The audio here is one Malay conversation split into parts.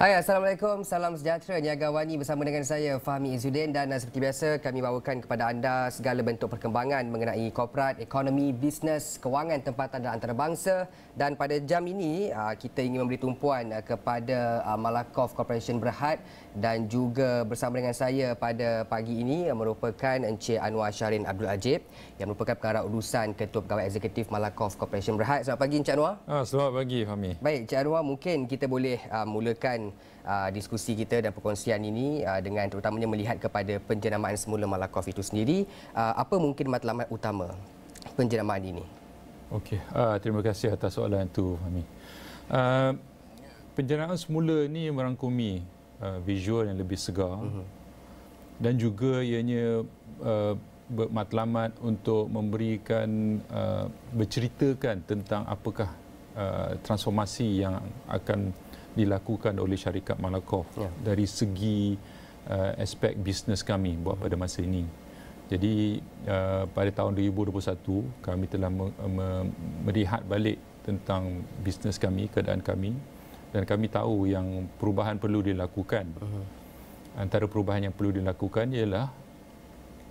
Hai, Assalamualaikum. Salam sejahtera Niaga Wani bersama dengan saya Fahmi Izzuddin dan seperti biasa kami bawakan kepada anda segala bentuk perkembangan mengenai korporat, ekonomi, bisnes, kewangan tempatan dan antarabangsa. Dan pada jam ini kita ingin memberi tumpuan kepada Malakoff Corporation Berhad dan juga bersama dengan saya pada pagi ini merupakan Encik Anwar Shahrin Abdul Ajib yang merupakan pengarah urusan Ketua Pegawai Eksekutif Malakoff Corporation Berhad. Selamat pagi Encik Anwar. Selamat pagi Fahmi. Baik Encik Anwar, mungkin kita boleh mulakan diskusi kita dan perkongsian ini dengan terutamanya melihat kepada penjenamaan semula Malakoff itu sendiri. Apa mungkin matlamat utama penjenamaan ini? Okey, terima kasih atas soalan itu Fahmi. Penjenamaan semula ini merangkumi visual yang lebih segar dan juga ianya bermatlamat untuk memberikan berceritakan tentang apakah transformasi yang akan dilakukan oleh syarikat Malakoff dari segi aspek bisnes kami buat pada masa ini. Jadi pada tahun 2021 kami telah melihat balik tentang bisnes kami, keadaan kami, dan kami tahu yang perubahan perlu dilakukan. Antara perubahan yang perlu dilakukan ialah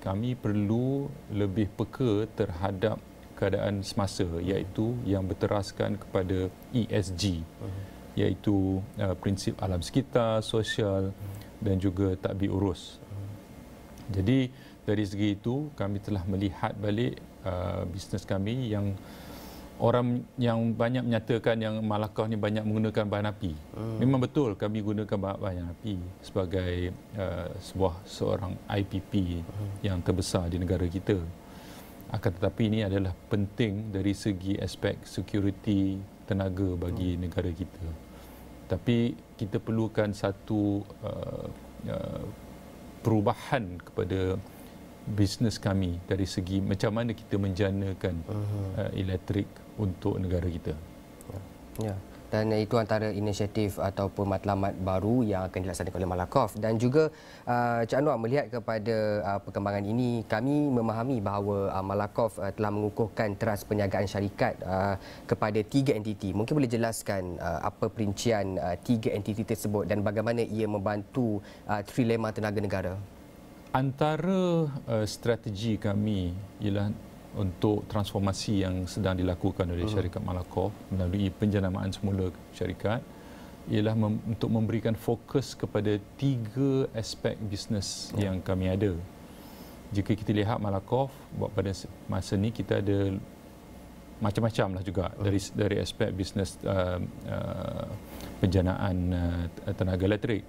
kami perlu lebih peka terhadap keadaan semasa, iaitu yang berteraskan kepada ESG, iaitu prinsip alam sekitar, sosial dan juga tadbir urus. Jadi dari segi itu kami telah melihat balik bisnes kami yang orang yang banyak menyatakan yang Malakoff ni banyak menggunakan bahan api. Memang betul kami gunakan bahan api sebagai seorang IPP yang terbesar di negara kita. Akan tetapi ini adalah penting dari segi aspek security tenaga bagi negara kita. Tapi kita perlukan satu perubahan kepada bisnes kami dari segi macam mana kita menjanakan elektrik untuk negara kita. Ya. Dan itu antara inisiatif ataupun matlamat baru yang akan dilaksanakan oleh Malakoff. Dan juga Cik Anwar, melihat kepada perkembangan ini, kami memahami bahawa Malakoff telah mengukuhkan teras perniagaan syarikat kepada 3 entiti. Mungkin boleh jelaskan apa perincian 3 entiti tersebut dan bagaimana ia membantu trilema tenaga negara? Antara strategi kami ialah untuk transformasi yang sedang dilakukan oleh syarikat Malakoff melalui penjenamaan semula syarikat ialah untuk memberikan fokus kepada 3 aspek bisnes yang kami ada. Jika kita lihat Malakoff pada masa ini kita ada macam-macam lah juga dari aspek bisnes penjanaan tenaga elektrik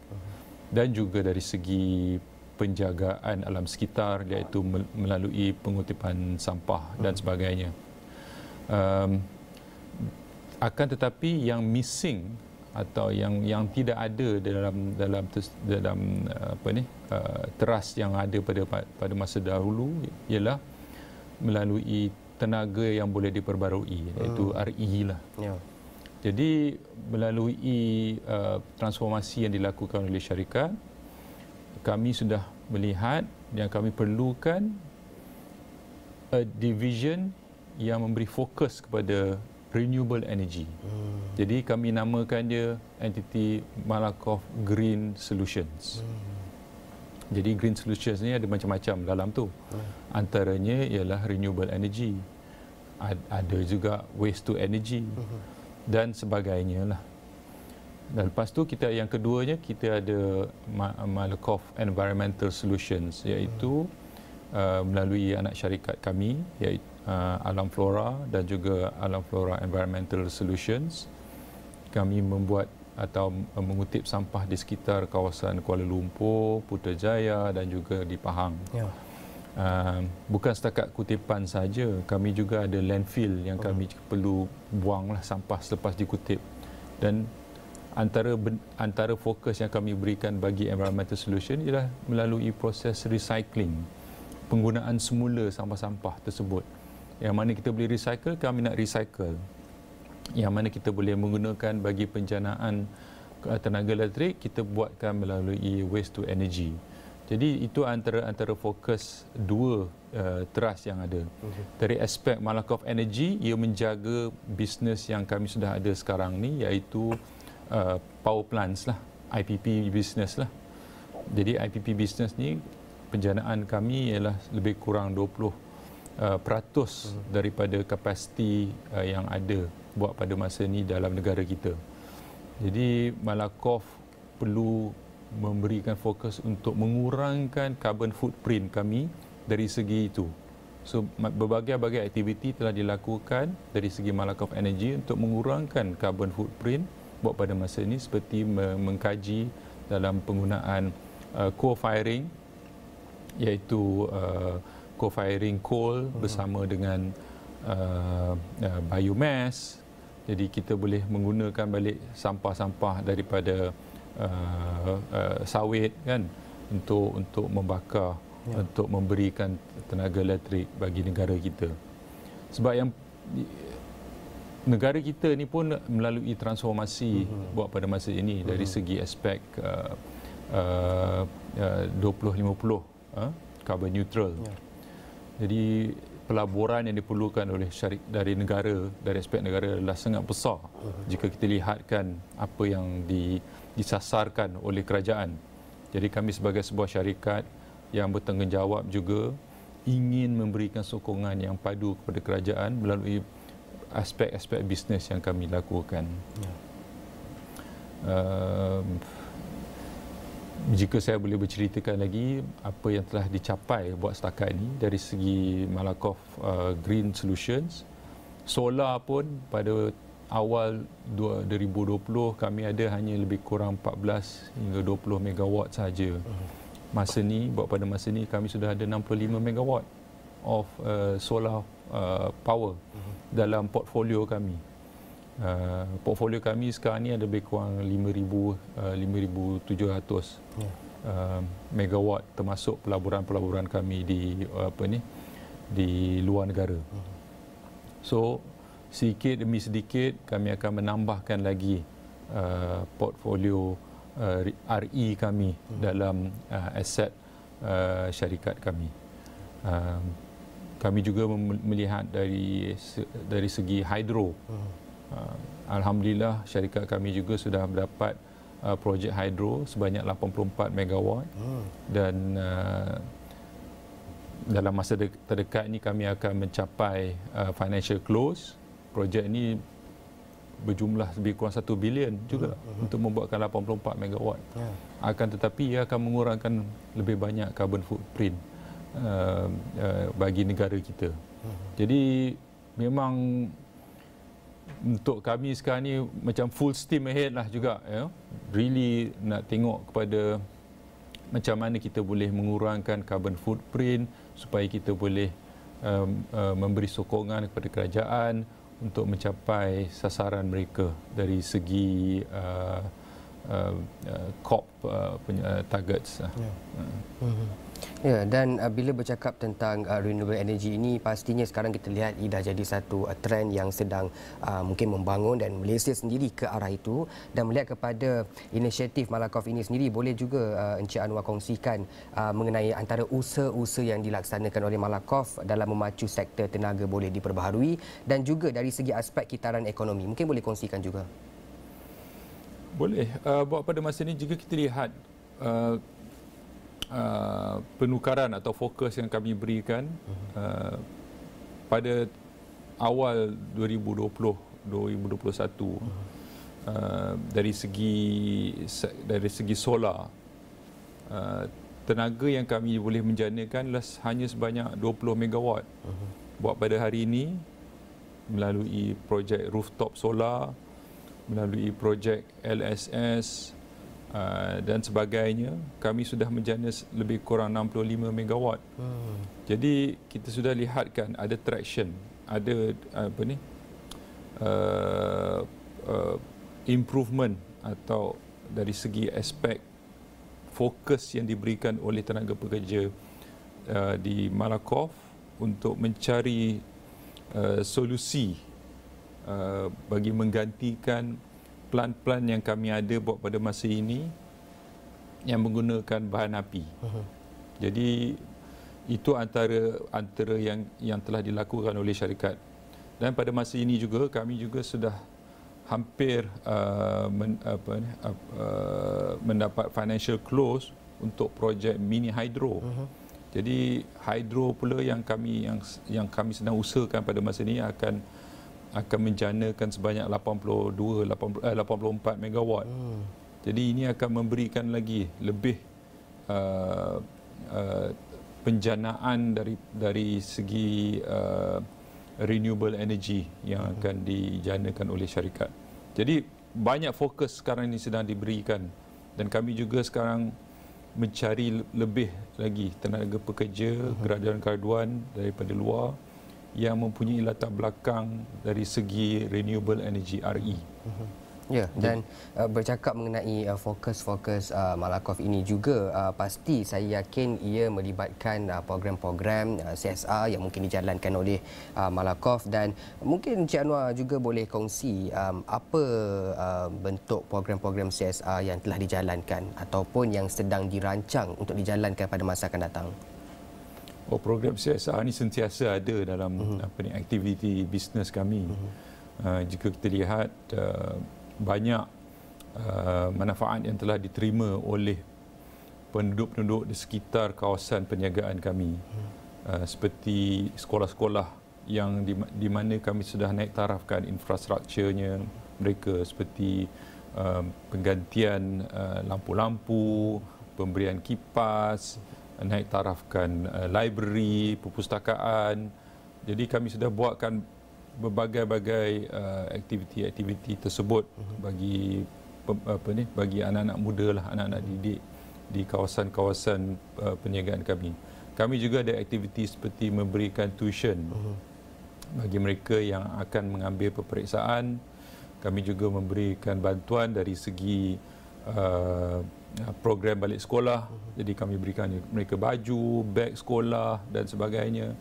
dan juga dari segi penjagaan alam sekitar, iaitu melalui pengutipan sampah dan sebagainya. Akan tetapi yang missing atau yang tidak ada dalam teras yang ada pada masa dahulu ialah melalui tenaga yang boleh diperbarui, iaitu RE lah. Jadi melalui transformasi yang dilakukan oleh syarikat, kami sudah melihat yang kami perlukan division yang memberi fokus kepada renewable energy. Jadi kami namakan dia entiti Malakoff Green Solutions. Jadi Green Solutions ni ada macam-macam dalam tu. Antaranya ialah renewable energy. Ada juga waste to energy dan sebagainya lah. Dan lepas tu kita yang keduanya kita ada Malakoff Environmental Solutions, iaitu melalui anak syarikat kami iaitu Alam Flora dan juga Alam Flora Environmental Solutions. Kami membuat atau mengutip sampah di sekitar kawasan Kuala Lumpur, Putrajaya dan juga di Pahang. Bukan setakat kutipan saja, kami juga ada landfill yang kami perlu buanglah sampah selepas dikutip. Dan antara fokus yang kami berikan bagi environmental solution ialah melalui proses recycling, penggunaan semula sampah-sampah tersebut. Yang mana kita boleh recycle, kami nak recycle. Yang mana kita boleh menggunakan bagi penjanaan tenaga elektrik, kita buatkan melalui waste to energy. Jadi itu antara fokus 2 teras yang ada. Dari aspek Malakoff Energy, ia menjaga bisnes yang kami sudah ada sekarang ni, iaitu power plants lah, IPP Business lah. Jadi IPP Business ni penjanaan kami ialah lebih kurang 20% daripada kapasiti yang ada buat pada masa ini dalam negara kita. Jadi Malakoff perlu memberikan fokus untuk mengurangkan carbon footprint kami dari segi itu. So berbagai-bagai aktiviti telah dilakukan dari segi Malakoff Energy untuk mengurangkan carbon footprint buat pada masa ini, seperti mengkaji dalam penggunaan co-firing, iaitu co-firing coal bersama dengan biomass. Jadi kita boleh menggunakan balik sampah-sampah daripada sawit kan untuk membakar, untuk memberikan tenaga elektrik bagi negara kita. Sebab yang negara kita ni pun melalui transformasi buat pada masa ini dari segi aspek 2050 carbon neutral. Jadi pelaburan yang diperlukan oleh dari negara, dari aspek negara adalah sangat besar jika kita lihatkan apa yang disasarkan oleh kerajaan. Jadi kami sebagai sebuah syarikat yang bertanggungjawab juga ingin memberikan sokongan yang padu kepada kerajaan melalui aspek-aspek bisnes yang kami lakukan. Jika saya boleh berceritakan lagi apa yang telah dicapai buat setakat ini dari segi Malakoff Green Solutions, solar pun pada awal 2020 kami ada hanya lebih kurang 14 hingga 20 megawatt sahaja. Masa ni, buat pada masa ni kami sudah ada 65 megawatt of solar power dalam portfolio kami. Portfolio kami sekarang ni ada lebih kurang 5,700 megawatt, termasuk pelaburan-pelaburan kami di luar negara. So sedikit demi sedikit kami akan menambahkan lagi portfolio RE kami dalam aset syarikat kami. Kami juga melihat dari segi hidro. Alhamdulillah syarikat kami juga sudah mendapat projek hidro sebanyak 84 megawatt dan dalam masa terdekat ini kami akan mencapai financial close. Projek ini berjumlah lebih kurang 1 bilion juga untuk membuatkan 84 megawatt. Akan tetapi ia akan mengurangkan lebih banyak carbon footprint bagi negara kita. Jadi memang untuk kami sekarang ni macam full steam ahead lah juga, ya. Really nak tengok kepada macam mana kita boleh mengurangkan carbon footprint supaya kita boleh memberi sokongan kepada kerajaan untuk mencapai sasaran mereka dari segi COP targets. Ya, dan bila bercakap tentang renewable energy ini, pastinya sekarang kita lihat ia dah jadi satu trend yang sedang mungkin membangun dan Malaysia sendiri ke arah itu. Dan melihat kepada inisiatif Malakoff ini sendiri, boleh juga Encik Anwar kongsikan mengenai antara usaha-usaha yang dilaksanakan oleh Malakoff dalam memacu sektor tenaga boleh diperbaharui dan juga dari segi aspek kitaran ekonomi. Mungkin boleh kongsikan juga. Boleh. Buat pada masa ini jika kita lihat penukaran atau fokus yang kami berikan pada awal 2020-2021 dari segi solar, tenaga yang kami boleh menjanakan hanya sebanyak 20 megawatt. Buat pada hari ini melalui projek rooftop solar, melalui projek LSS dan sebagainya, kami sudah menjana lebih kurang 65 megawatt. Jadi kita sudah lihatkan ada traction, ada improvement atau dari segi aspek fokus yang diberikan oleh tenaga pekerja di Malakoff untuk mencari solusi bagi menggantikan plant-plant yang kami ada buat pada masa ini yang menggunakan bahan api. Jadi itu antara yang telah dilakukan oleh syarikat. Dan pada masa ini juga kami juga sudah hampir mendapat financial close untuk projek mini hydro. Jadi hydro pula yang kami sedang usahakan pada masa ini akan menjanakan sebanyak 84 megawatt. Jadi ini akan memberikan lagi lebih penjanaan dari segi renewable energy yang akan dijanakan oleh syarikat. Jadi banyak fokus sekarang ini sedang diberikan, dan kami juga sekarang mencari lebih lagi tenaga pekerja, graduan-graduan daripada luar yang mempunyai latar belakang dari segi renewable energy RE. Ya, dan bercakap mengenai fokus-fokus Malakoff ini juga, pasti saya yakin ia melibatkan program-program CSR yang mungkin dijalankan oleh Malakoff, dan mungkin Encik Anwar juga boleh kongsi apa bentuk program-program CSR yang telah dijalankan ataupun yang sedang dirancang untuk dijalankan pada masa akan datang. Program CSR ini sentiasa ada dalam aktiviti bisnes kami. Jika kita lihat banyak manfaat yang telah diterima oleh penduduk-penduduk di sekitar kawasan perniagaan kami, seperti sekolah-sekolah yang di mana kami sudah naik tarafkan infrastrukturnya mereka, seperti penggantian lampu-lampu, pemberian kipas, naik tarafkan library, perpustakaan. Jadi kami sudah buatkan berbagai-bagai aktiviti-aktiviti tersebut bagi anak-anak muda lah, anak-anak didik di kawasan-kawasan perniagaan kami. Kami juga ada aktiviti seperti memberikan tuition bagi mereka yang akan mengambil peperiksaan. Kami juga memberikan bantuan dari segi program balik sekolah. Jadi kami berikan mereka baju, beg sekolah dan sebagainya.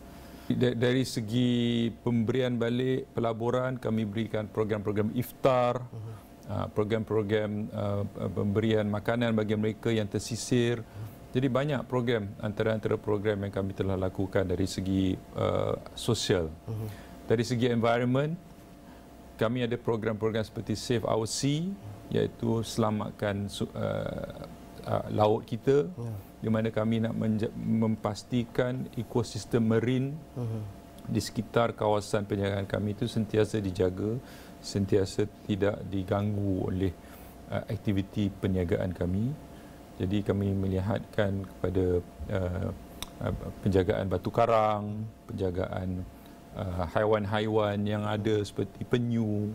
Dari segi pemberian balik pelaburan, kami berikan program-program iftar, program-program pemberian makanan bagi mereka yang tersisir. Jadi banyak program, antara program yang kami telah lakukan dari segi sosial. Dari segi environment, kami ada program-program seperti Save Our Sea, iaitu selamatkan laut kita, di mana kami nak memastikan ekosistem marine di sekitar kawasan penjagaan kami itu sentiasa dijaga, sentiasa tidak diganggu oleh aktiviti perniagaan kami. Jadi kami melihatkan kepada penjagaan batu karang, penjagaan haiwan-haiwan yang ada seperti penyu.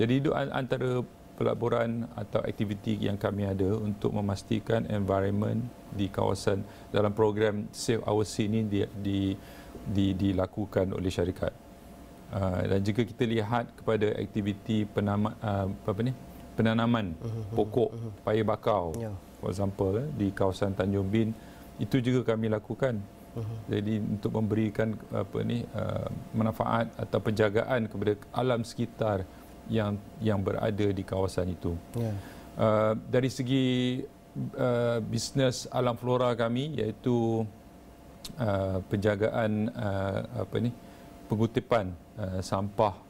Jadi itu antara pelaburan atau aktiviti yang kami ada untuk memastikan environment di kawasan dalam program Save Our Sea ini dilakukan oleh syarikat. Dan jika kita lihat kepada aktiviti penanaman pokok paya bakau, for example, di kawasan Tanjung Bin, itu juga kami lakukan. Jadi untuk memberikan manfaat atau penjagaan kepada alam sekitar yang berada di kawasan itu. Dari segi bisnes alam flora kami, iaitu penjagaan pengutipan sampah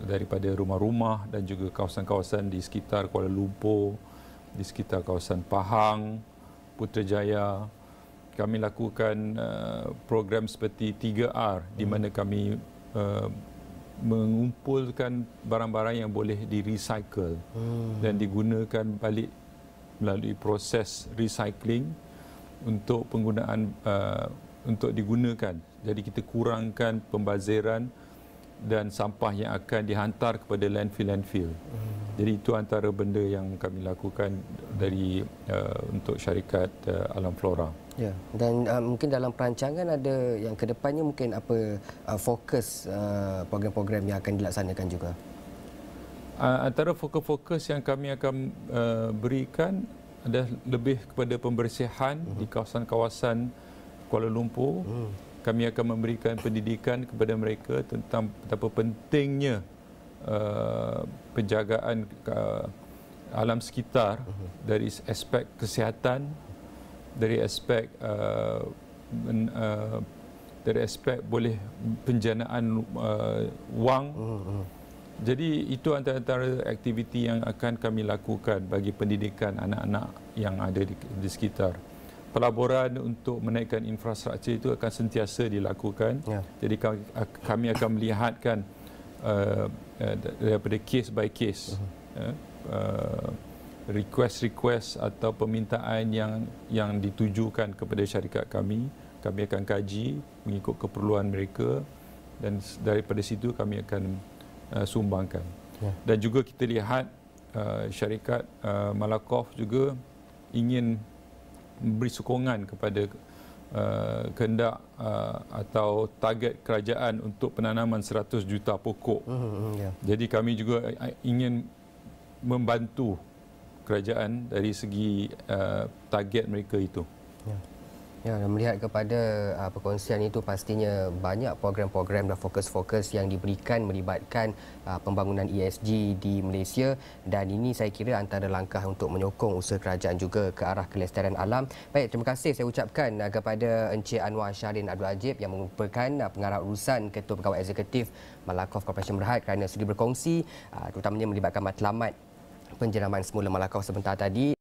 daripada rumah-rumah dan juga kawasan-kawasan di sekitar Kuala Lumpur, di sekitar kawasan Pahang, Putrajaya. Kami lakukan program seperti 3R, di mana kami mengumpulkan barang-barang yang boleh di-recycle dan digunakan balik melalui proses recycling untuk penggunaan untuk digunakan. Jadi kita kurangkan pembaziran dan sampah yang akan dihantar kepada landfill. Jadi itu antara benda yang kami lakukan dari untuk syarikat Alam Flora. Ya, dan mungkin dalam perancangan ada yang kedepannya mungkin apa fokus program-program yang akan dilaksanakan juga? Antara fokus-fokus yang kami akan berikan adalah lebih kepada pembersihan di kawasan-kawasan Kuala Lumpur. Kami akan memberikan pendidikan kepada mereka tentang betapa pentingnya penjagaan alam sekitar dari aspek kesihatan, dari aspek boleh penjanaan wang, Jadi itu antara aktiviti yang akan kami lakukan bagi pendidikan anak-anak yang ada di sekitar. Pelaburan untuk menaikkan infrastruktur itu akan sentiasa dilakukan. Ya. Jadi kami akan melihatkan daripada case by case. Request atau permintaan yang ditujukan kepada syarikat kami akan kaji mengikut keperluan mereka dan daripada situ kami akan sumbangkan. Ya. Dan juga kita lihat syarikat Malakoff juga ingin memberi sokongan kepada kehendak atau target kerajaan untuk penanaman 100 juta pokok. Ya. Jadi kami juga ingin membantu kerajaan dari segi target mereka itu. Ya, dan melihat kepada perkongsian itu pastinya banyak program-program dan fokus-fokus yang diberikan melibatkan pembangunan ESG di Malaysia dan ini saya kira antara langkah untuk menyokong usaha kerajaan juga ke arah kelestarian alam. Baik, terima kasih saya ucapkan kepada Encik Anwar Shahrin Abdul Ajib yang merupakan pengarah urusan Ketua Pegawai Eksekutif Malakoff Corporation Berhad kerana sudi berkongsi terutamanya melibatkan matlamat penjeraman semula Malakoff sebentar tadi.